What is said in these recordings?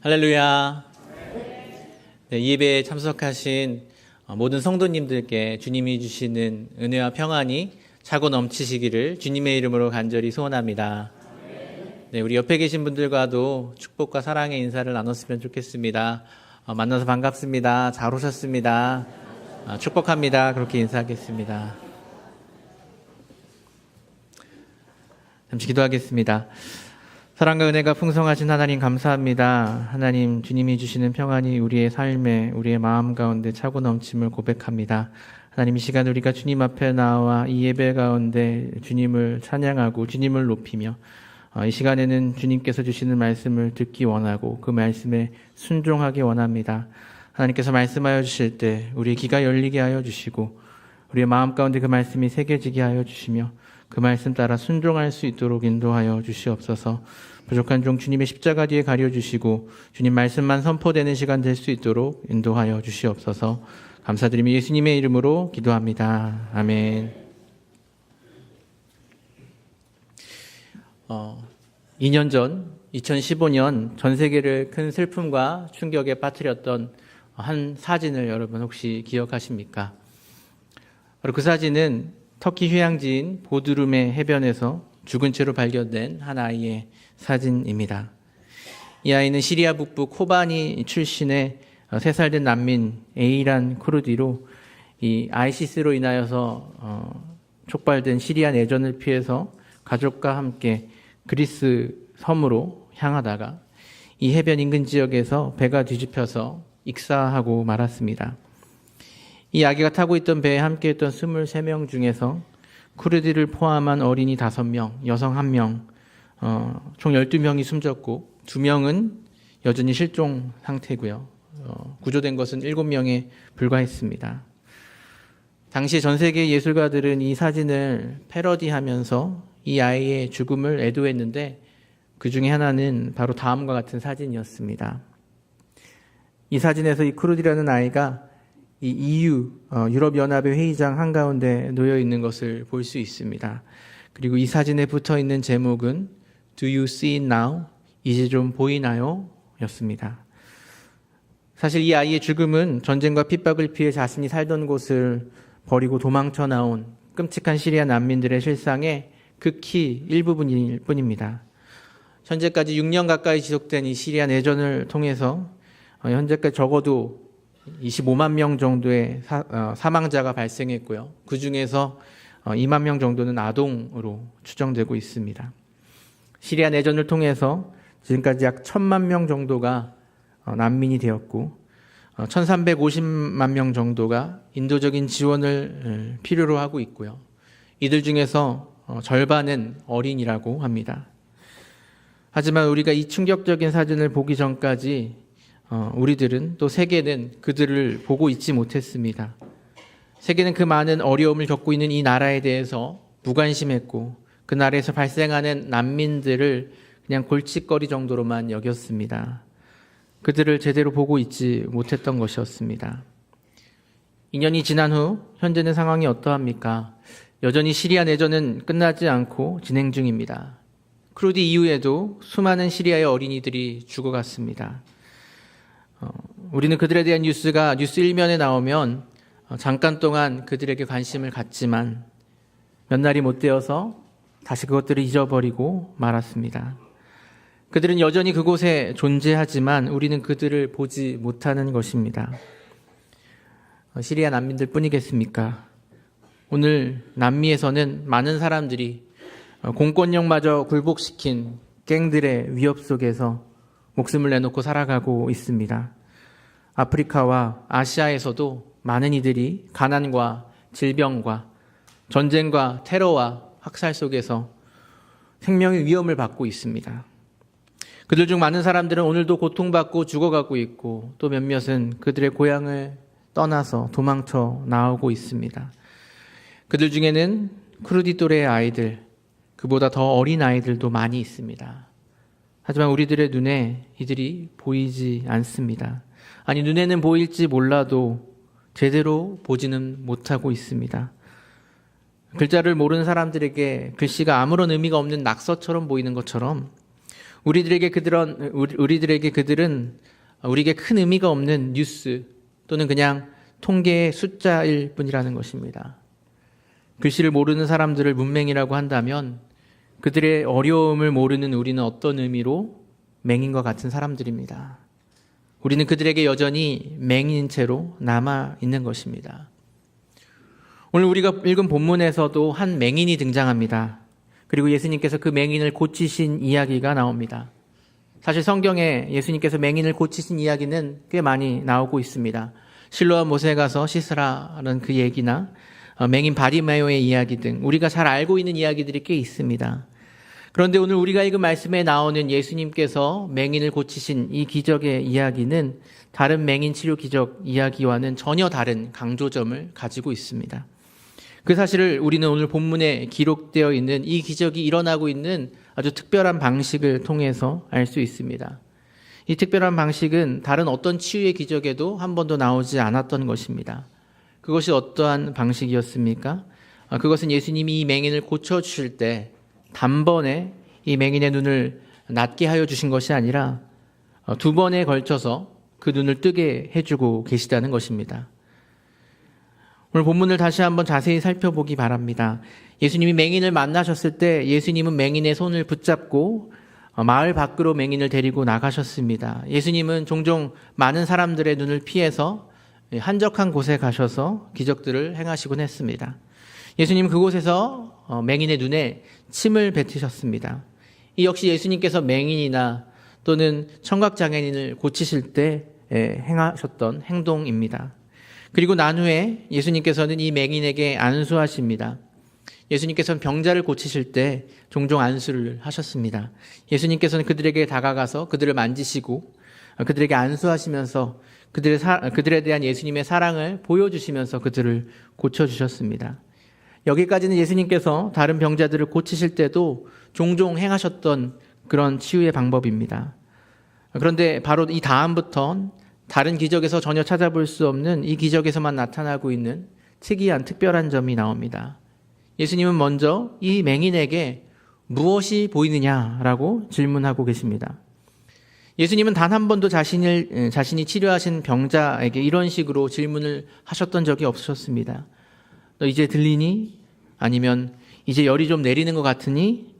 할렐루야. 네, 이 예배에 참석하신 모든 성도님들께 주님이 주시는 은혜와 평안이 차고 넘치시기를 주님의 이름으로 간절히 소원합니다. 네, 우리 옆에 계신 분들과도 축복과 사랑의 인사를 나눴으면 좋겠습니다. 만나서 반갑습니다. 잘 오셨습니다. 축복합니다. 그렇게 인사하겠습니다. 잠시 기도하겠습니다. 사랑과 은혜가 풍성하신 하나님 감사합니다. 하나님 주님이 주시는 평안이 우리의 삶에 우리의 마음 가운데 차고 넘침을 고백합니다. 하나님 이 시간 우리가 주님 앞에 나와 이 예배 가운데 주님을 찬양하고 주님을 높이며 이 시간에는 주님께서 주시는 말씀을 듣기 원하고 그 말씀에 순종하기 원합니다. 하나님께서 말씀하여 주실 때 우리의 귀가 열리게 하여 주시고 우리의 마음 가운데 그 말씀이 새겨지게 하여 주시며 그 말씀 따라 순종할 수 있도록 인도하여 주시옵소서. 부족한 종 주님의 십자가 뒤에 가려주시고 주님 말씀만 선포되는 시간 될 수 있도록 인도하여 주시옵소서. 감사드리며 예수님의 이름으로 기도합니다. 아멘. 2년 전 2015년 전 세계를 큰 슬픔과 충격에 빠뜨렸던 한 사진을 여러분 혹시 기억하십니까? 바로 그 사진은 터키 휴양지인 보드룸의 해변에서 죽은 채로 발견된 한 아이의 사진입니다. 이 아이는 시리아 북부 코바니 출신의 3살 된 난민 에이란 쿠르디로 이 아이시스로 인하여서 촉발된 시리아 내전을 피해서 가족과 함께 그리스 섬으로 향하다가 이 해변 인근 지역에서 배가 뒤집혀서 익사하고 말았습니다. 이 아기가 타고 있던 배에 함께했던 23명 중에서 쿠르디를 포함한 어린이 5명, 여성 1명, 총 12명이 숨졌고 2명은 여전히 실종 상태고요. 구조된 것은 7명에 불과했습니다. 당시 전 세계 예술가들은 이 사진을 패러디하면서 이 아이의 죽음을 애도했는데 그 중에 하나는 바로 다음과 같은 사진이었습니다. 이 사진에서 이 쿠르디라는 아이가 이 EU, 유럽연합의 회의장 한가운데 놓여 있는 것을 볼 수 있습니다. 그리고 이 사진에 붙어 있는 제목은 Do you see it now? 이제 좀 보이나요? 였습니다. 사실 이 아이의 죽음은 전쟁과 핍박을 피해 자신이 살던 곳을 버리고 도망쳐 나온 끔찍한 시리아 난민들의 실상의 극히 일부분일 뿐입니다. 현재까지 6년 가까이 지속된 이 시리아 내전을 통해서 현재까지 적어도 25만 명 정도의 사망자가 발생했고요. 그 중에서 2만 명 정도는 아동으로 추정되고 있습니다. 시리아 내전을 통해서 지금까지 약 1,000만 명 정도가 난민이 되었고 1,350만 명 정도가 인도적인 지원을 필요로 하고 있고요. 이들 중에서 절반은 어린이라고 합니다. 하지만 우리가 이 충격적인 사진을 보기 전까지 우리들은 또 세계는 그들을 보고 있지 못했습니다. 세계는 그 많은 어려움을 겪고 있는 이 나라에 대해서 무관심했고 그 나라에서 발생하는 난민들을 그냥 골칫거리 정도로만 여겼습니다. 그들을 제대로 보고 있지 못했던 것이었습니다. 2년이 지난 후 현재는 상황이 어떠합니까? 여전히 시리아 내전은 끝나지 않고 진행 중입니다. 쿠르디 이후에도 수많은 시리아의 어린이들이 죽어갔습니다. 우리는 그들에 대한 뉴스가 뉴스 1면에 나오면 잠깐 동안 그들에게 관심을 갖지만 몇 날이 못 되어서 다시 그것들을 잊어버리고 말았습니다. 그들은 여전히 그곳에 존재하지만 우리는 그들을 보지 못하는 것입니다. 시리아 난민들 뿐이겠습니까? 오늘 남미에서는 많은 사람들이 공권력마저 굴복시킨 갱들의 위협 속에서 목숨을 내놓고 살아가고 있습니다. 아프리카와 아시아에서도 많은 이들이 가난과 질병과 전쟁과 테러와 학살 속에서 생명의 위험을 받고 있습니다. 그들 중 많은 사람들은 오늘도 고통받고 죽어가고 있고 또 몇몇은 그들의 고향을 떠나서 도망쳐 나오고 있습니다. 그들 중에는 쿠르디 또래의 아이들, 그보다 더 어린 아이들도 많이 있습니다. 하지만 우리들의 눈에 이들이 보이지 않습니다. 아니, 눈에는 보일지 몰라도 제대로 보지는 못하고 있습니다. 글자를 모르는 사람들에게 글씨가 아무런 의미가 없는 낙서처럼 보이는 것처럼 우리들에게 그들은 우리에게 큰 의미가 없는 뉴스 또는 그냥 통계의 숫자일 뿐이라는 것입니다. 글씨를 모르는 사람들을 문맹이라고 한다면 그들의 어려움을 모르는 우리는 어떤 의미로 맹인과 같은 사람들입니다. 우리는 그들에게 여전히 맹인인 채로 남아 있는 것입니다. 오늘 우리가 읽은 본문에서도 한 맹인이 등장합니다. 그리고 예수님께서 그 맹인을 고치신 이야기가 나옵니다. 사실 성경에 예수님께서 맹인을 고치신 이야기는 꽤 많이 나오고 있습니다. 실로암 못에 가서 씻으라는 그 얘기나 맹인 바리메오의 이야기 등 우리가 잘 알고 있는 이야기들이 꽤 있습니다. 그런데 오늘 우리가 읽은 말씀에 나오는 예수님께서 맹인을 고치신 이 기적의 이야기는 다른 맹인 치료 기적 이야기와는 전혀 다른 강조점을 가지고 있습니다. 그 사실을 우리는 오늘 본문에 기록되어 있는 이 기적이 일어나고 있는 아주 특별한 방식을 통해서 알 수 있습니다. 이 특별한 방식은 다른 어떤 치유의 기적에도 한 번도 나오지 않았던 것입니다. 그것이 어떠한 방식이었습니까? 그것은 예수님이 이 맹인을 고쳐주실 때 단번에 이 맹인의 눈을 낫게 하여 주신 것이 아니라 두 번에 걸쳐서 그 눈을 뜨게 해주고 계시다는 것입니다. 오늘 본문을 다시 한번 자세히 살펴보기 바랍니다. 예수님이 맹인을 만나셨을 때 예수님은 맹인의 손을 붙잡고 마을 밖으로 맹인을 데리고 나가셨습니다. 예수님은 종종 많은 사람들의 눈을 피해서 한적한 곳에 가셔서 기적들을 행하시곤 했습니다. 예수님은 그곳에서 맹인의 눈에 침을 뱉으셨습니다. 이 역시 예수님께서 맹인이나 또는 청각장애인을 고치실 때 행하셨던 행동입니다. 그리고 난 후에 예수님께서는 이 맹인에게 안수하십니다. 예수님께서는 병자를 고치실 때 종종 안수를 하셨습니다. 예수님께서는 그들에게 다가가서 그들을 만지시고 그들에게 안수하시면서 그들에 대한 예수님의 사랑을 보여주시면서 그들을 고쳐주셨습니다. 여기까지는 예수님께서 다른 병자들을 고치실 때도 종종 행하셨던 그런 치유의 방법입니다. 그런데 바로 이 다음부터 다른 기적에서 전혀 찾아볼 수 없는 이 기적에서만 나타나고 있는 특이한 특별한 점이 나옵니다. 예수님은 먼저 이 맹인에게 무엇이 보이느냐라고 질문하고 계십니다. 예수님은 단 한 번도 자신이 치료하신 병자에게 이런 식으로 질문을 하셨던 적이 없으셨습니다. 너 이제 들리니? 아니면 이제 열이 좀 내리는 것 같으니?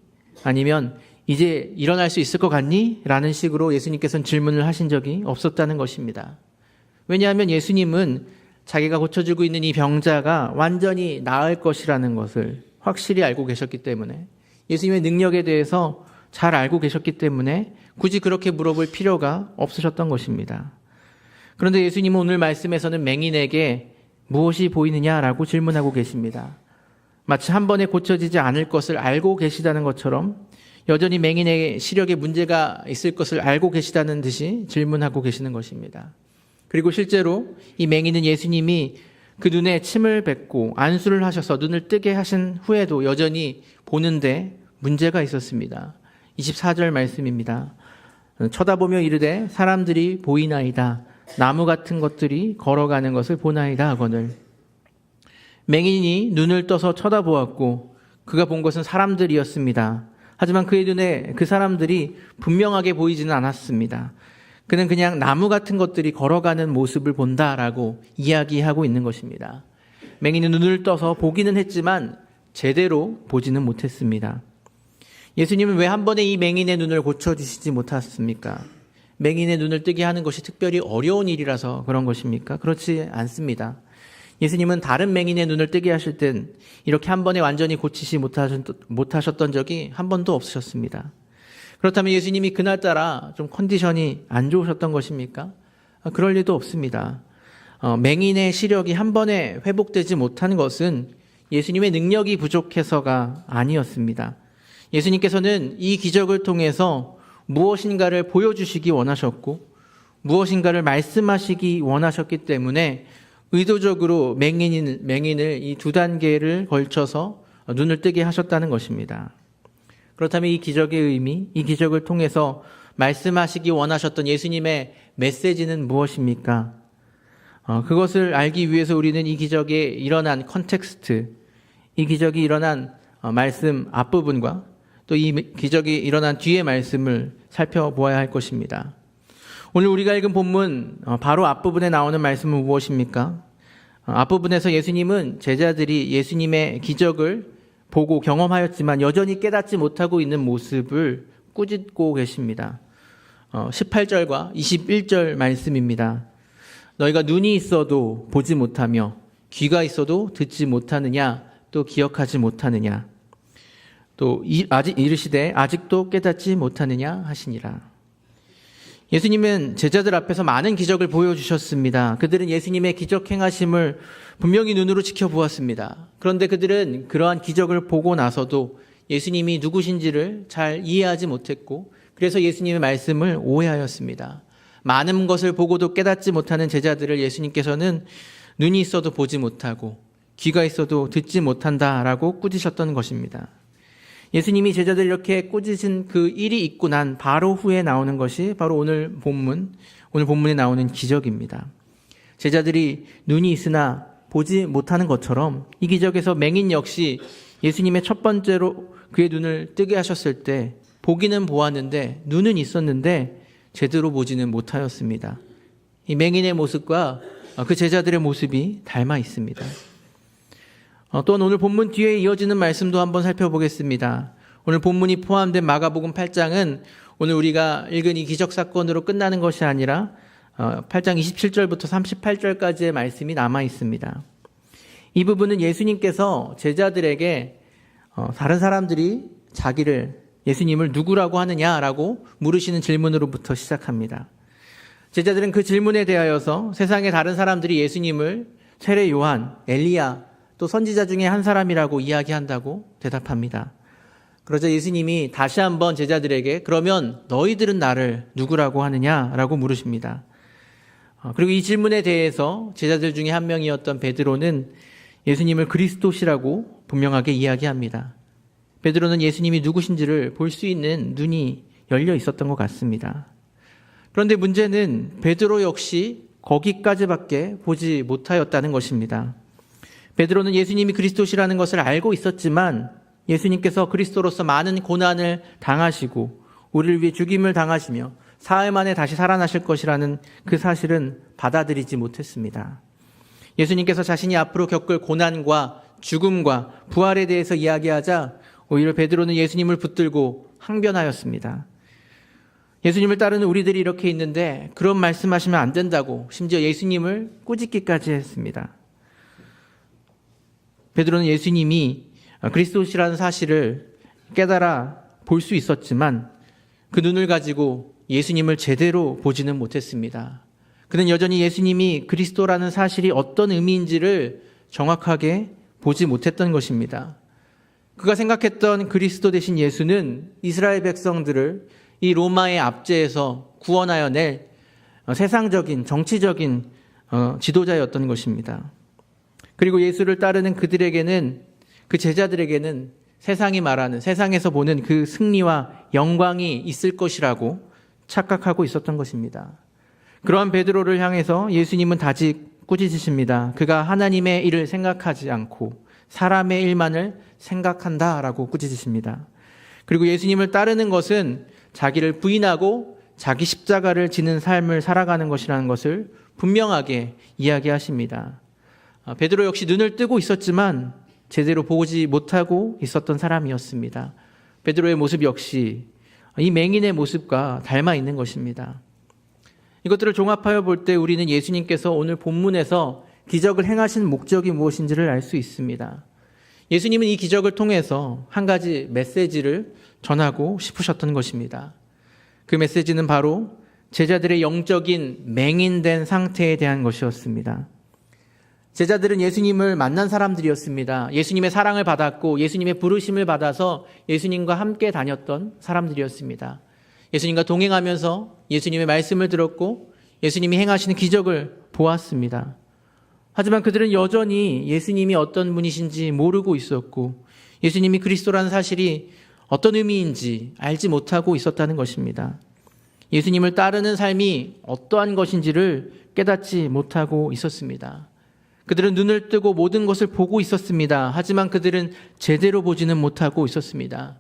아니면 이제 일어날 수 있을 것 같니? 라는 식으로 예수님께서는 질문을 하신 적이 없었다는 것입니다. 왜냐하면 예수님은 자기가 고쳐주고 있는 이 병자가 완전히 나을 것이라는 것을 확실히 알고 계셨기 때문에, 예수님의 능력에 대해서 잘 알고 계셨기 때문에 굳이 그렇게 물어볼 필요가 없으셨던 것입니다. 그런데 예수님은 오늘 말씀에서는 맹인에게 무엇이 보이느냐라고 질문하고 계십니다. 마치 한 번에 고쳐지지 않을 것을 알고 계시다는 것처럼 여전히 맹인의 시력에 문제가 있을 것을 알고 계시다는 듯이 질문하고 계시는 것입니다. 그리고 실제로 이 맹인은 예수님이 그 눈에 침을 뱉고 안수를 하셔서 눈을 뜨게 하신 후에도 여전히 보는데 문제가 있었습니다. 24절 말씀입니다. 쳐다보며 이르되 사람들이 보이나이다. 나무 같은 것들이 걸어가는 것을 보나이다 하거늘. 맹인이 눈을 떠서 쳐다보았고 그가 본 것은 사람들이었습니다. 하지만 그의 눈에 그 사람들이 분명하게 보이지는 않았습니다. 그는 그냥 나무 같은 것들이 걸어가는 모습을 본다라고 이야기하고 있는 것입니다. 맹인은 눈을 떠서 보기는 했지만 제대로 보지는 못했습니다. 예수님은 왜 한 번에 이 맹인의 눈을 고쳐주시지 못했습니까? 맹인의 눈을 뜨게 하는 것이 특별히 어려운 일이라서 그런 것입니까? 그렇지 않습니다. 예수님은 다른 맹인의 눈을 뜨게 하실 땐 이렇게 한 번에 완전히 고치지 못하셨던 적이 한 번도 없으셨습니다. 그렇다면 예수님이 그날따라 좀 컨디션이 안 좋으셨던 것입니까? 그럴 리도 없습니다. 맹인의 시력이 한 번에 회복되지 못한 것은 예수님의 능력이 부족해서가 아니었습니다. 예수님께서는 이 기적을 통해서 무엇인가를 보여주시기 원하셨고 무엇인가를 말씀하시기 원하셨기 때문에 의도적으로 맹인을 이 두 단계를 걸쳐서 눈을 뜨게 하셨다는 것입니다. 그렇다면 이 기적의 의미, 이 기적을 통해서 말씀하시기 원하셨던 예수님의 메시지는 무엇입니까? 그것을 알기 위해서 우리는 이 기적에 일어난 컨텍스트, 이 기적이 일어난 말씀 앞부분과 또 이 기적이 일어난 뒤의 말씀을 살펴보아야 할 것입니다. 오늘 우리가 읽은 본문 바로 앞부분에 나오는 말씀은 무엇입니까? 앞부분에서 예수님은 제자들이 예수님의 기적을 보고 경험하였지만 여전히 깨닫지 못하고 있는 모습을 꾸짖고 계십니다. 18절과 21절 말씀입니다. 너희가 눈이 있어도 보지 못하며 귀가 있어도 듣지 못하느냐 또 기억하지 못하느냐 또 아직 이르시되 아직도 깨닫지 못하느냐 하시니라. 예수님은 제자들 앞에서 많은 기적을 보여주셨습니다. 그들은 예수님의 기적 행하심을 분명히 눈으로 지켜보았습니다. 그런데 그들은 그러한 기적을 보고 나서도 예수님이 누구신지를 잘 이해하지 못했고 그래서 예수님의 말씀을 오해하였습니다. 많은 것을 보고도 깨닫지 못하는 제자들을 예수님께서는 눈이 있어도 보지 못하고 귀가 있어도 듣지 못한다라고 꾸짖으셨던 것입니다. 예수님이 제자들 이렇게 꾸짖은 그 일이 있고 난 바로 후에 나오는 것이 바로 오늘 본문에 나오는 기적입니다. 제자들이 눈이 있으나 보지 못하는 것처럼 이 기적에서 맹인 역시 예수님의 첫 번째로 그의 눈을 뜨게 하셨을 때 보기는 보았는데 눈은 있었는데 제대로 보지는 못하였습니다. 이 맹인의 모습과 그 제자들의 모습이 닮아 있습니다. 또한 오늘 본문 뒤에 이어지는 말씀도 한번 살펴보겠습니다. 오늘 본문이 포함된 마가복음 8장은 오늘 우리가 읽은 이 기적 사건으로 끝나는 것이 아니라 8장 27절부터 38절까지의 말씀이 남아 있습니다. 이 부분은 예수님께서 제자들에게 다른 사람들이 예수님을 누구라고 하느냐라고 물으시는 질문으로부터 시작합니다. 제자들은 그 질문에 대하여서 세상의 다른 사람들이 예수님을 세례 요한, 엘리야, 또 선지자 중에 한 사람이라고 이야기한다고 대답합니다. 그러자 예수님이 다시 한번 제자들에게 그러면 너희들은 나를 누구라고 하느냐라고 물으십니다. 그리고 이 질문에 대해서 제자들 중에 한 명이었던 베드로는 예수님을 그리스도시라고 분명하게 이야기합니다. 베드로는 예수님이 누구신지를 볼 수 있는 눈이 열려 있었던 것 같습니다. 그런데 문제는 베드로 역시 거기까지밖에 보지 못하였다는 것입니다. 베드로는 예수님이 그리스도시라는 것을 알고 있었지만 예수님께서 그리스도로서 많은 고난을 당하시고 우리를 위해 죽임을 당하시며 사흘 만에 다시 살아나실 것이라는 그 사실은 받아들이지 못했습니다. 예수님께서 자신이 앞으로 겪을 고난과 죽음과 부활에 대해서 이야기하자 오히려 베드로는 예수님을 붙들고 항변하였습니다. 예수님을 따르는 우리들이 이렇게 있는데 그런 말씀하시면 안 된다고 심지어 예수님을 꾸짖기까지 했습니다. 베드로는 예수님이 그리스도시라는 사실을 깨달아 볼 수 있었지만 그 눈을 가지고 예수님을 제대로 보지는 못했습니다. 그는 여전히 예수님이 그리스도라는 사실이 어떤 의미인지를 정확하게 보지 못했던 것입니다. 그가 생각했던 그리스도 대신 예수는 이스라엘 백성들을 이 로마의 압제에서 구원하여 낼 세상적인 정치적인 지도자였던 것입니다. 그리고 예수를 따르는 그들에게는 그 제자들에게는 세상이 말하는 세상에서 보는 그 승리와 영광이 있을 것이라고 착각하고 있었던 것입니다. 그러한 베드로를 향해서 예수님은 다직 꾸짖으십니다. 그가 하나님의 일을 생각하지 않고 사람의 일만을 생각한다라고 꾸짖으십니다. 그리고 예수님을 따르는 것은 자기를 부인하고 자기 십자가를 지는 삶을 살아가는 것이라는 것을 분명하게 이야기하십니다. 베드로 역시 눈을 뜨고 있었지만 제대로 보지 못하고 있었던 사람이었습니다. 베드로의 모습 역시 이 맹인의 모습과 닮아 있는 것입니다. 이것들을 종합하여 볼 때 우리는 예수님께서 오늘 본문에서 기적을 행하신 목적이 무엇인지를 알 수 있습니다. 예수님은 이 기적을 통해서 한 가지 메시지를 전하고 싶으셨던 것입니다. 그 메시지는 바로 제자들의 영적인 맹인된 상태에 대한 것이었습니다. 제자들은 예수님을 만난 사람들이었습니다. 예수님의 사랑을 받았고 예수님의 부르심을 받아서 예수님과 함께 다녔던 사람들이었습니다. 예수님과 동행하면서 예수님의 말씀을 들었고 예수님이 행하시는 기적을 보았습니다. 하지만 그들은 여전히 예수님이 어떤 분이신지 모르고 있었고 예수님이 그리스도라는 사실이 어떤 의미인지 알지 못하고 있었다는 것입니다. 예수님을 따르는 삶이 어떠한 것인지를 깨닫지 못하고 있었습니다. 그들은 눈을 뜨고 모든 것을 보고 있었습니다. 하지만 그들은 제대로 보지는 못하고 있었습니다.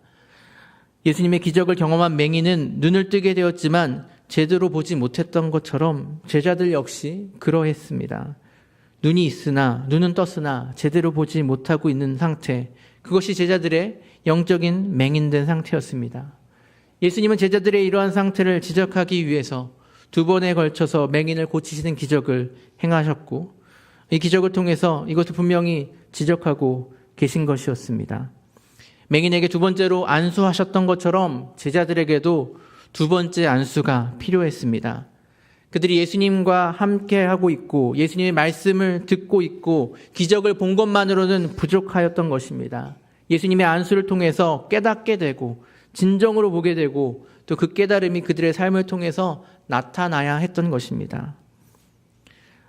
예수님의 기적을 경험한 맹인은 눈을 뜨게 되었지만 제대로 보지 못했던 것처럼 제자들 역시 그러했습니다. 눈이 있으나, 눈은 떴으나 제대로 보지 못하고 있는 상태, 그것이 제자들의 영적인 맹인된 상태였습니다. 예수님은 제자들의 이러한 상태를 지적하기 위해서 2번에 걸쳐서 맹인을 고치시는 기적을 행하셨고, 이 기적을 통해서 이것을 분명히 지적하고 계신 것이었습니다. 맹인에게 2번째로 안수하셨던 것처럼 제자들에게도 2번째 안수가 필요했습니다. 그들이 예수님과 함께하고 있고 예수님의 말씀을 듣고 있고 기적을 본 것만으로는 부족하였던 것입니다. 예수님의 안수를 통해서 깨닫게 되고 진정으로 보게 되고 또 그 깨달음이 그들의 삶을 통해서 나타나야 했던 것입니다.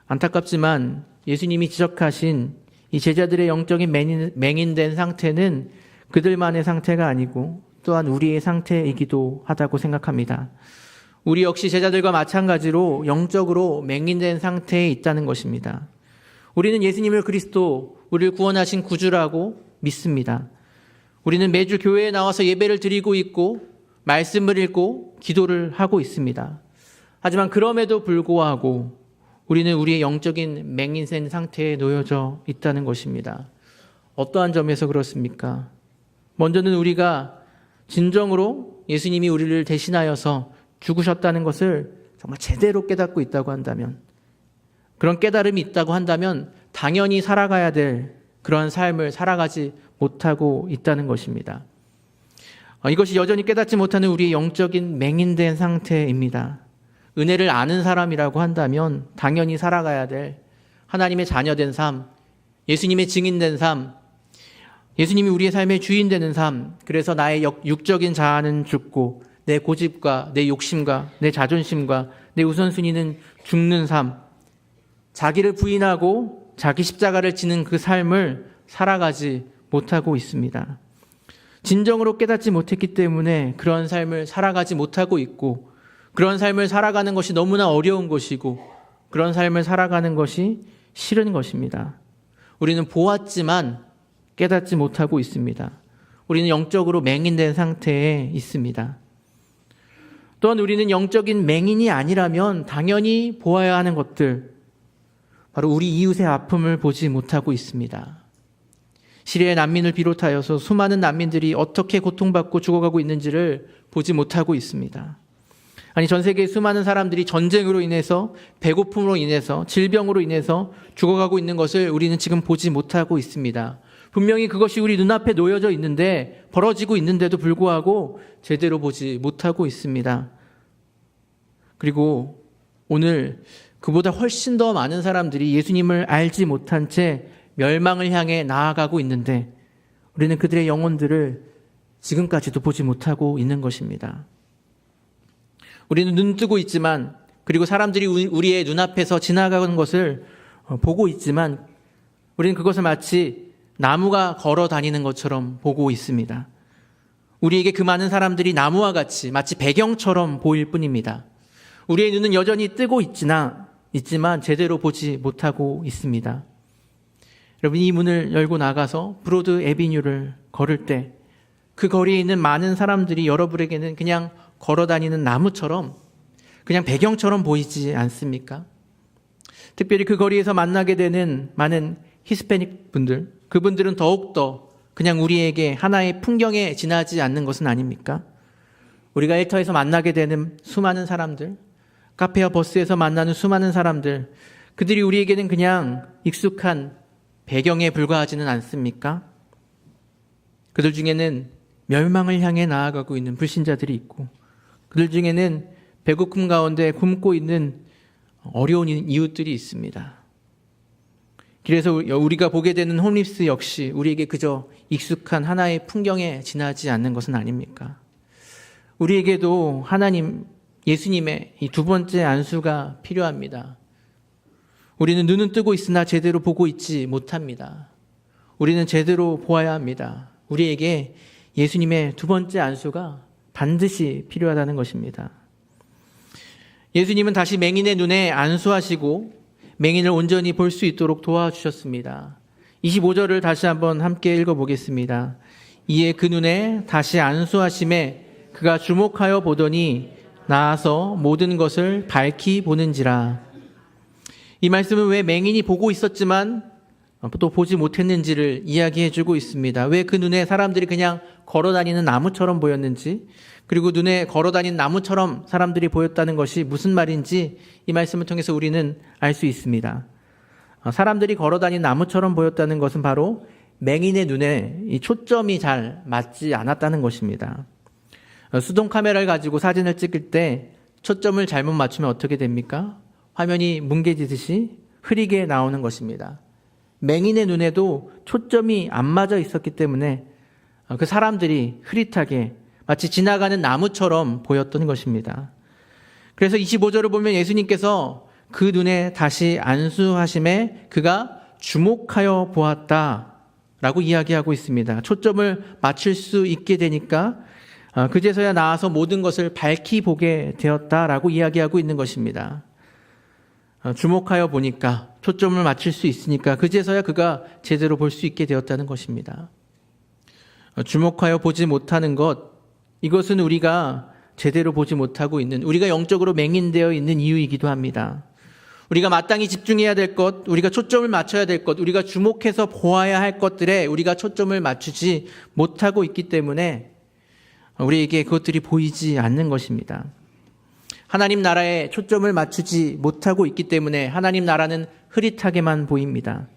안타깝지만 예수님이 지적하신 이 제자들의 영적인 맹인된 상태는 그들만의 상태가 아니고 또한 우리의 상태이기도 하다고 생각합니다. 우리 역시 제자들과 마찬가지로 영적으로 맹인된 상태에 있다는 것입니다. 우리는 예수님을 그리스도, 우리를 구원하신 구주라고 믿습니다. 우리는 매주 교회에 나와서 예배를 드리고 있고 말씀을 읽고 기도를 하고 있습니다. 하지만 그럼에도 불구하고 우리는 우리의 영적인 맹인된 상태에 놓여져 있다는 것입니다. 어떠한 점에서 그렇습니까? 먼저는 우리가 진정으로 예수님이 우리를 대신하여서 죽으셨다는 것을 정말 제대로 깨닫고 있다고 한다면, 그런 깨달음이 있다고 한다면 당연히 살아가야 될 그러한 삶을 살아가지 못하고 있다는 것입니다. 이것이 여전히 깨닫지 못하는 우리의 영적인 맹인된 상태입니다. 은혜를 아는 사람이라고 한다면 당연히 살아가야 될 하나님의 자녀된 삶, 예수님의 증인된 삶, 예수님이 우리의 삶의 주인 되는 삶, 그래서 나의 육적인 자아는 죽고 내 고집과 내 욕심과 내 자존심과 내 우선순위는 죽는 삶, 자기를 부인하고 자기 십자가를 지는 그 삶을 살아가지 못하고 있습니다. 진정으로 깨닫지 못했기 때문에 그런 삶을 살아가지 못하고 있고, 그런 삶을 살아가는 것이 너무나 어려운 것이고, 그런 삶을 살아가는 것이 싫은 것입니다. 우리는 보았지만 깨닫지 못하고 있습니다. 우리는 영적으로 맹인된 상태에 있습니다. 또한 우리는 영적인 맹인이 아니라면 당연히 보아야 하는 것들, 바로 우리 이웃의 아픔을 보지 못하고 있습니다. 시리아의 난민을 비롯하여서 수많은 난민들이 어떻게 고통받고 죽어가고 있는지를 보지 못하고 있습니다. 아니, 전 세계의 수많은 사람들이 전쟁으로 인해서, 배고픔으로 인해서, 질병으로 인해서 죽어가고 있는 것을 우리는 지금 보지 못하고 있습니다. 분명히 그것이 우리 눈앞에 놓여져 있는데, 벌어지고 있는데도 불구하고 제대로 보지 못하고 있습니다. 그리고 오늘 그보다 훨씬 더 많은 사람들이 예수님을 알지 못한 채 멸망을 향해 나아가고 있는데, 우리는 그들의 영혼들을 지금까지도 보지 못하고 있는 것입니다. 우리는 눈 뜨고 있지만, 그리고 사람들이 우리의 눈앞에서 지나가는 것을 보고 있지만, 우리는 그것을 마치 나무가 걸어 다니는 것처럼 보고 있습니다. 우리에게 그 많은 사람들이 나무와 같이 마치 배경처럼 보일 뿐입니다. 우리의 눈은 여전히 뜨고 있지만 제대로 보지 못하고 있습니다. 여러분, 이 문을 열고 나가서 브로드 애비뉴를 걸을 때 그 거리에 있는 많은 사람들이 여러분에게는 그냥 걸어 다니는 나무처럼, 그냥 배경처럼 보이지 않습니까? 특별히 그 거리에서 만나게 되는 많은 히스패닉 분들, 그분들은 더욱더 그냥 우리에게 하나의 풍경에 지나지 않는 것은 아닙니까? 우리가 일터에서 만나게 되는 수많은 사람들, 카페와 버스에서 만나는 수많은 사람들, 그들이 우리에게는 그냥 익숙한 배경에 불과하지는 않습니까? 그들 중에는 멸망을 향해 나아가고 있는 불신자들이 있고, 그들 중에는 배고픔 가운데 굶고 있는 어려운 이웃들이 있습니다. 그래서 우리가 보게 되는 홈리스 역시 우리에게 그저 익숙한 하나의 풍경에 지나지 않는 것은 아닙니까? 우리에게도 하나님, 예수님의 이 2번째 안수가 필요합니다. 우리는 눈은 뜨고 있으나 제대로 보고 있지 못합니다. 우리는 제대로 보아야 합니다. 우리에게 예수님의 2번째 안수가 반드시 필요하다는 것입니다. 예수님은 다시 맹인의 눈에 안수하시고 맹인을 온전히 볼 수 있도록 도와주셨습니다. 25절을 다시 한번 함께 읽어보겠습니다. 이에 그 눈에 다시 안수하심에 그가 주목하여 보더니 나아서 모든 것을 밝히 보는지라. 이 말씀은 왜 맹인이 보고 있었지만 또 보지 못했는지를 이야기해주고 있습니다. 왜 그 눈에 사람들이 그냥 걸어다니는 나무처럼 보였는지, 그리고 눈에 걸어다니는 나무처럼 사람들이 보였다는 것이 무슨 말인지 이 말씀을 통해서 우리는 알 수 있습니다. 사람들이 걸어다니는 나무처럼 보였다는 것은 바로 맹인의 눈에 이 초점이 잘 맞지 않았다는 것입니다. 수동 카메라를 가지고 사진을 찍을 때 초점을 잘못 맞추면 어떻게 됩니까? 화면이 뭉개지듯이 흐리게 나오는 것입니다. 맹인의 눈에도 초점이 안 맞아 있었기 때문에 그 사람들이 흐릿하게 마치 지나가는 나무처럼 보였던 것입니다. 그래서 25절을 보면 예수님께서 그 눈에 다시 안수하심에 그가 주목하여 보았다라고 이야기하고 있습니다. 초점을 맞출 수 있게 되니까 그제서야 나아서 모든 것을 밝히 보게 되었다라고 이야기하고 있는 것입니다. 주목하여 보니까 초점을 맞출 수 있으니까 그제서야 그가 제대로 볼 수 있게 되었다는 것입니다. 주목하여 보지 못하는 것, 이것은 우리가 제대로 보지 못하고 있는, 우리가 영적으로 맹인되어 있는 이유이기도 합니다. 우리가 마땅히 집중해야 될 것, 우리가 초점을 맞춰야 될 것, 우리가 주목해서 보아야 할 것들에 우리가 초점을 맞추지 못하고 있기 때문에 우리에게 그것들이 보이지 않는 것입니다. 하나님 나라에 초점을 맞추지 못하고 있기 때문에 하나님 나라는 흐릿하게만 보입니다.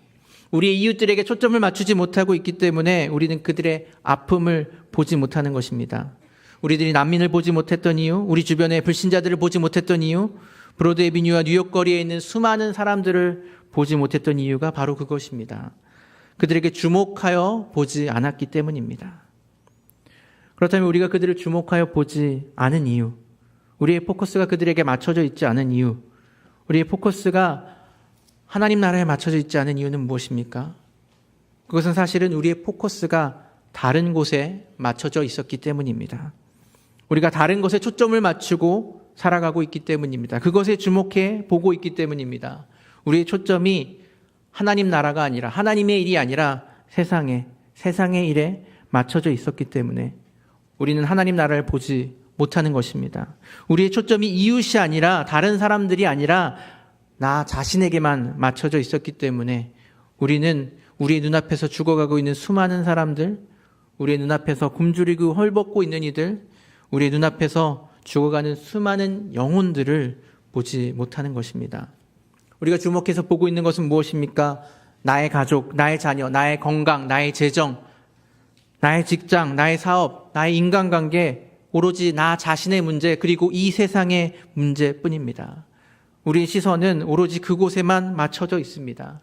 우리의 이웃들에게 초점을 맞추지 못하고 있기 때문에 우리는 그들의 아픔을 보지 못하는 것입니다. 우리들이 난민을 보지 못했던 이유, 우리 주변의 불신자들을 보지 못했던 이유, 브로드웨이 비뉴와 뉴욕 거리에 있는 수많은 사람들을 보지 못했던 이유가 바로 그것입니다. 그들에게 주목하여 보지 않았기 때문입니다. 그렇다면 우리가 그들을 주목하여 보지 않은 이유, 우리의 포커스가 그들에게 맞춰져 있지 않은 이유, 우리의 포커스가 하나님 나라에 맞춰져 있지 않은 이유는 무엇입니까? 그것은 사실은 우리의 포커스가 다른 곳에 맞춰져 있었기 때문입니다. 우리가 다른 것에 초점을 맞추고 살아가고 있기 때문입니다. 그것에 주목해 보고 있기 때문입니다. 우리의 초점이 하나님 나라가 아니라, 하나님의 일이 아니라 세상의 일에 맞춰져 있었기 때문에 우리는 하나님 나라를 보지 못하는 것입니다. 우리의 초점이 이웃이 아니라, 다른 사람들이 아니라 나 자신에게만 맞춰져 있었기 때문에 우리는 우리의 눈앞에서 죽어가고 있는 수많은 사람들, 우리의 눈앞에서 굶주리고 헐벗고 있는 이들, 우리의 눈앞에서 죽어가는 수많은 영혼들을 보지 못하는 것입니다. 우리가 주목해서 보고 있는 것은 무엇입니까? 나의 가족, 나의 자녀, 나의 건강, 나의 재정, 나의 직장, 나의 사업, 나의 인간관계, 오로지 나 자신의 문제, 그리고 이 세상의 문제뿐입니다. 우리의 시선은 오로지 그곳에만 맞춰져 있습니다.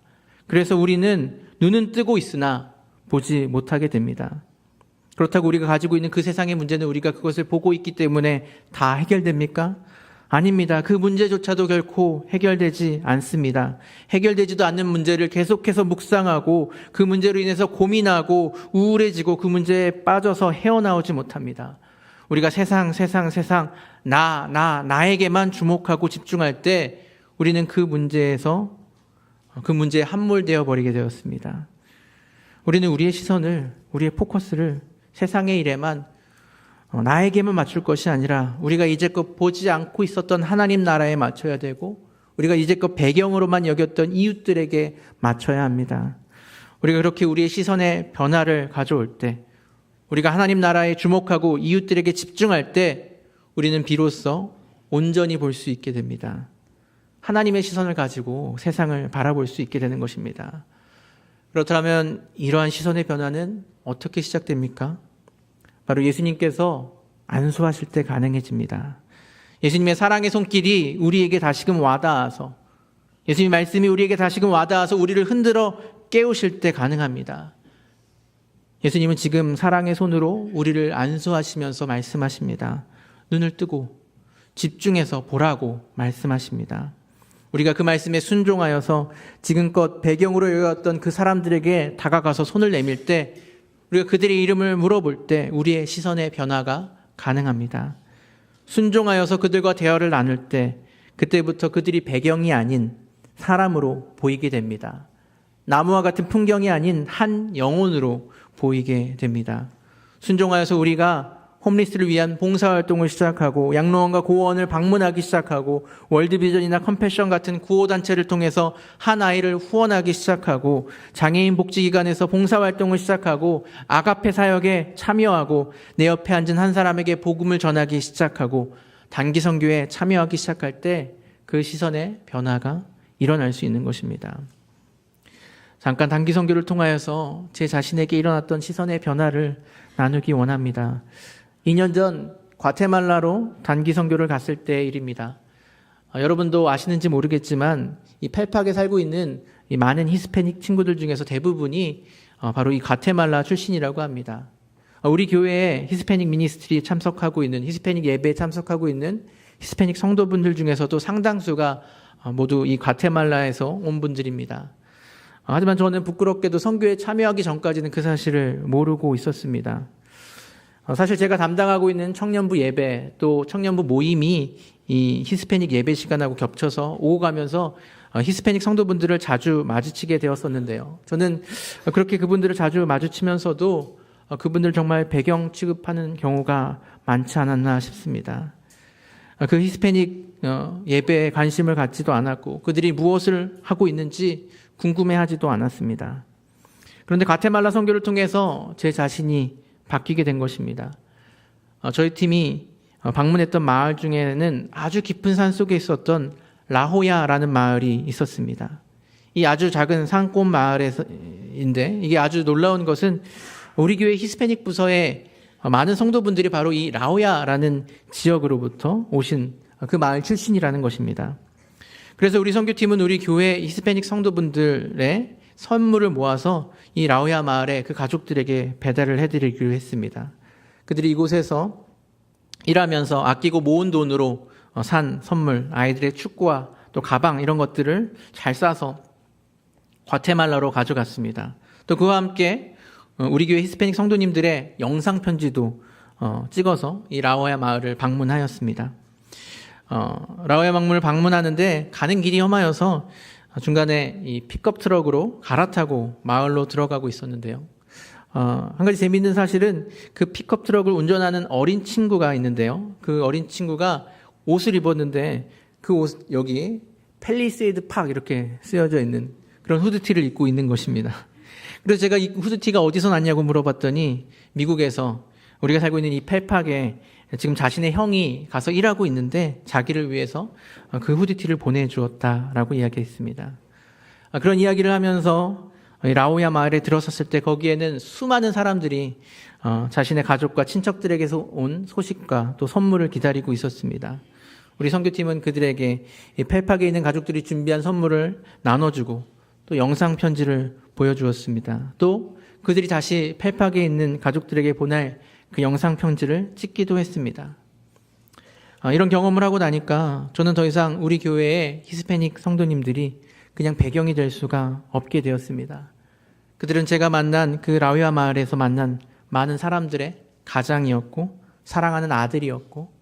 그래서 우리는 눈은 뜨고 있으나 보지 못하게 됩니다. 그렇다고 우리가 가지고 있는 그 세상의 문제는 우리가 그것을 보고 있기 때문에 다 해결됩니까? 아닙니다. 그 문제조차도 결코 해결되지 않습니다. 해결되지도 않는 문제를 계속해서 묵상하고 그 문제로 인해서 고민하고 우울해지고 그 문제에 빠져서 헤어나오지 못합니다. 우리가 세상, 나에게만 주목하고 집중할 때 우리는 그 문제에 함몰되어 버리게 되었습니다. 우리는 우리의 시선을, 우리의 포커스를 세상의 일에만, 나에게만 맞출 것이 아니라 우리가 이제껏 보지 않고 있었던 하나님 나라에 맞춰야 되고, 우리가 이제껏 배경으로만 여겼던 이웃들에게 맞춰야 합니다. 우리가 그렇게 우리의 시선의 변화를 가져올 때, 우리가 하나님 나라에 주목하고 이웃들에게 집중할 때 우리는 비로소 온전히 볼 수 있게 됩니다. 하나님의 시선을 가지고 세상을 바라볼 수 있게 되는 것입니다. 그렇다면 이러한 시선의 변화는 어떻게 시작됩니까? 바로 예수님께서 안수하실 때 가능해집니다. 예수님의 사랑의 손길이 우리에게 다시금 와닿아서, 예수님의 말씀이 우리에게 다시금 와닿아서 우리를 흔들어 깨우실 때 가능합니다. 예수님은 지금 사랑의 손으로 우리를 안수하시면서 말씀하십니다. 눈을 뜨고 집중해서 보라고 말씀하십니다. 우리가 그 말씀에 순종하여서 지금껏 배경으로 여겼던 그 사람들에게 다가가서 손을 내밀 때, 우리가 그들의 이름을 물어볼 때 우리의 시선의 변화가 가능합니다. 순종하여서 그들과 대화를 나눌 때 그때부터 그들이 배경이 아닌 사람으로 보이게 됩니다. 나무와 같은 풍경이 아닌 한 영혼으로 보이게 됩니다. 순종하여서 우리가 홈리스를 위한 봉사활동을 시작하고 양로원과 고원을 방문하기 시작하고 월드비전이나 컴패션 같은 구호단체를 통해서 한 아이를 후원하기 시작하고 장애인 복지기관에서 봉사활동을 시작하고 아가페 사역에 참여하고 내 옆에 앉은 한 사람에게 복음을 전하기 시작하고 단기 선교에 참여하기 시작할 때 그 시선의 변화가 일어날 수 있는 것입니다. 잠깐 단기 선교를 통하여서 제 자신에게 일어났던 시선의 변화를 나누기 원합니다. 2년 전 과테말라로 단기 선교를 갔을 때의 일입니다. 여러분도 아시는지 모르겠지만 이 펠팍에 살고 있는 이 많은 히스패닉 친구들 중에서 대부분이 바로 이 과테말라 출신이라고 합니다. 우리 교회에 히스패닉 미니스트리에 참석하고 있는, 히스패닉 예배에 참석하고 있는 히스패닉 성도분들 중에서도 상당수가 모두 이 과테말라에서 온 분들입니다. 하지만 저는 부끄럽게도 선교에 참여하기 전까지는 그 사실을 모르고 있었습니다. 사실 제가 담당하고 있는 청년부 예배 또 청년부 모임이 이 히스패닉 예배 시간하고 겹쳐서 오고 가면서 히스패닉 성도분들을 자주 마주치게 되었었는데요. 저는 그렇게 그분들을 자주 마주치면서도 그분들 정말 배경 취급하는 경우가 많지 않았나 싶습니다. 그 히스패닉 예배에 관심을 갖지도 않았고 그들이 무엇을 하고 있는지 궁금해하지도 않았습니다. 그런데 과테말라 선교를 통해서 제 자신이 바뀌게 된 것입니다. 저희 팀이 방문했던 마을 중에는 아주 깊은 산 속에 있었던 라호야라는 마을이 있었습니다. 이 아주 작은 산골 마을인데 이게 아주 놀라운 것은 우리 교회 히스패닉 부서에 많은 성도분들이 바로 이 라호야라는 지역으로부터 오신 그 마을 출신이라는 것입니다. 그래서 우리 선교팀은 우리 교회 히스패닉 성도분들의 선물을 모아서 이 라호야 마을의 그 가족들에게 배달을 해드리기로 했습니다. 그들이 이곳에서 일하면서 아끼고 모은 돈으로 산 선물, 아이들의 축구와 또 가방 이런 것들을 잘 싸서 과테말라로 가져갔습니다. 또 그와 함께 우리 교회 히스패닉 성도님들의 영상 편지도 찍어서 이 라호야 마을을 방문하였습니다. 라호야 마을을 방문하는데 가는 길이 험하여서 중간에 이 픽업 트럭으로 갈아타고 마을로 들어가고 있었는데요. 한 가지 재미있는 사실은 그 픽업 트럭을 운전하는 어린 친구가 있는데요. 그 어린 친구가 옷을 입었는데 그 옷 여기 팰리세이드 팍 이렇게 쓰여져 있는 그런 후드티를 입고 있는 것입니다. 그래서 제가 이 후드티가 어디서 났냐고 물어봤더니 미국에서 우리가 살고 있는 이 펠팍에 지금 자신의 형이 가서 일하고 있는데 자기를 위해서 그 후드티를 보내주었다라고 이야기했습니다. 그런 이야기를 하면서 라호야 마을에 들어섰을 때 거기에는 수많은 사람들이 자신의 가족과 친척들에게서 온 소식과 또 선물을 기다리고 있었습니다. 우리 선교팀은 그들에게 이 펠팍에 있는 가족들이 준비한 선물을 나눠주고 또 영상 편지를 보여주었습니다. 또 그들이 다시 펠팍에 있는 가족들에게 보낼 그 영상 편지를 찍기도 했습니다. 이런 경험을 하고 나니까 저는 더 이상 우리 교회의 히스패닉 성도님들이 그냥 배경이 될 수가 없게 되었습니다. 그들은 제가 만난 그 라호야 마을에서 만난 많은 사람들의 가장이었고 사랑하는 아들이었고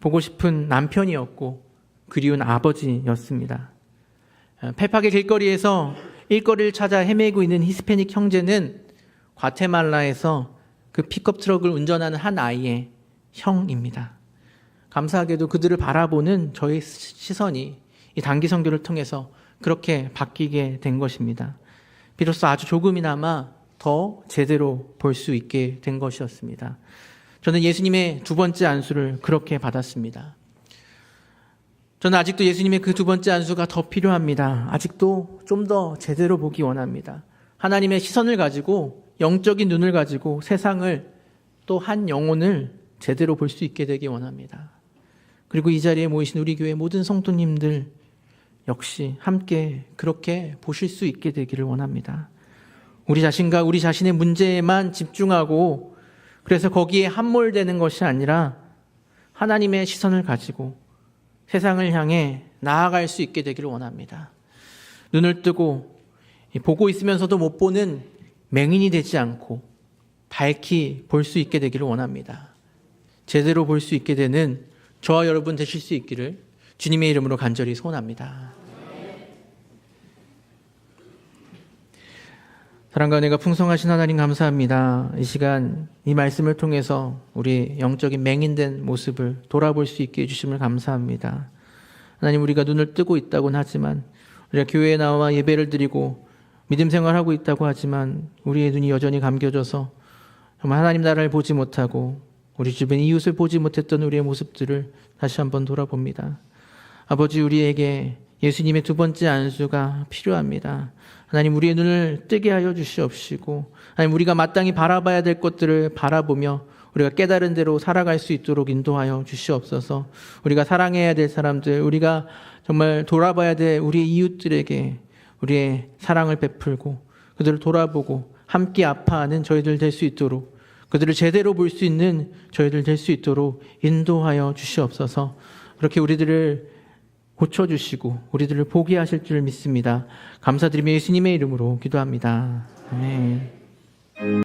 보고 싶은 남편이었고 그리운 아버지였습니다. 펠팍의 길거리에서 일거리를 찾아 헤매고 있는 히스패닉 형제는 과테말라에서 그 픽업 트럭을 운전하는 한 아이의 형입니다. 감사하게도 그들을 바라보는 저의 시선이 이 단기 선교를 통해서 그렇게 바뀌게 된 것입니다. 비로소 아주 조금이나마 더 제대로 볼 수 있게 된 것이었습니다. 저는 예수님의 두 번째 안수를 그렇게 받았습니다. 저는 아직도 예수님의 그 두 번째 안수가 더 필요합니다. 아직도 좀 더 제대로 보기 원합니다. 하나님의 시선을 가지고 영적인 눈을 가지고 세상을 또 한 영혼을 제대로 볼 수 있게 되기 원합니다. 그리고 이 자리에 모이신 우리 교회 모든 성도님들 역시 함께 그렇게 보실 수 있게 되기를 원합니다. 우리 자신과 우리 자신의 문제에만 집중하고 그래서 거기에 함몰되는 것이 아니라 하나님의 시선을 가지고 세상을 향해 나아갈 수 있게 되기를 원합니다. 눈을 뜨고 보고 있으면서도 못 보는 맹인이 되지 않고 밝히 볼 수 있게 되기를 원합니다. 제대로 볼 수 있게 되는 저와 여러분 되실 수 있기를 주님의 이름으로 간절히 소원합니다. 사랑과 은혜가 풍성하신 하나님 감사합니다. 이 시간 이 말씀을 통해서 우리 영적인 맹인된 모습을 돌아볼 수 있게 해주심을 감사합니다. 하나님, 우리가 눈을 뜨고 있다고는 하지만, 우리가 교회에 나와 예배를 드리고 믿음 생활하고 있다고 하지만 우리의 눈이 여전히 감겨져서 정말 하나님 나라를 보지 못하고 우리 주변 이웃을 보지 못했던 우리의 모습들을 다시 한번 돌아봅니다. 아버지, 우리에게 예수님의 두 번째 안수가 필요합니다. 하나님, 우리의 눈을 뜨게 하여 주시옵시고, 하나님, 우리가 마땅히 바라봐야 될 것들을 바라보며 우리가 깨달은 대로 살아갈 수 있도록 인도하여 주시옵소서. 우리가 사랑해야 될 사람들, 우리가 정말 돌아봐야 될 우리 이웃들에게 우리의 사랑을 베풀고 그들을 돌아보고 함께 아파하는 저희들 될 수 있도록, 그들을 제대로 볼 수 있는 저희들 될 수 있도록 인도하여 주시옵소서. 그렇게 우리들을 고쳐주시고 우리들을 보게 하실 줄 믿습니다. 감사드리며 예수님의 이름으로 기도합니다. 아멘.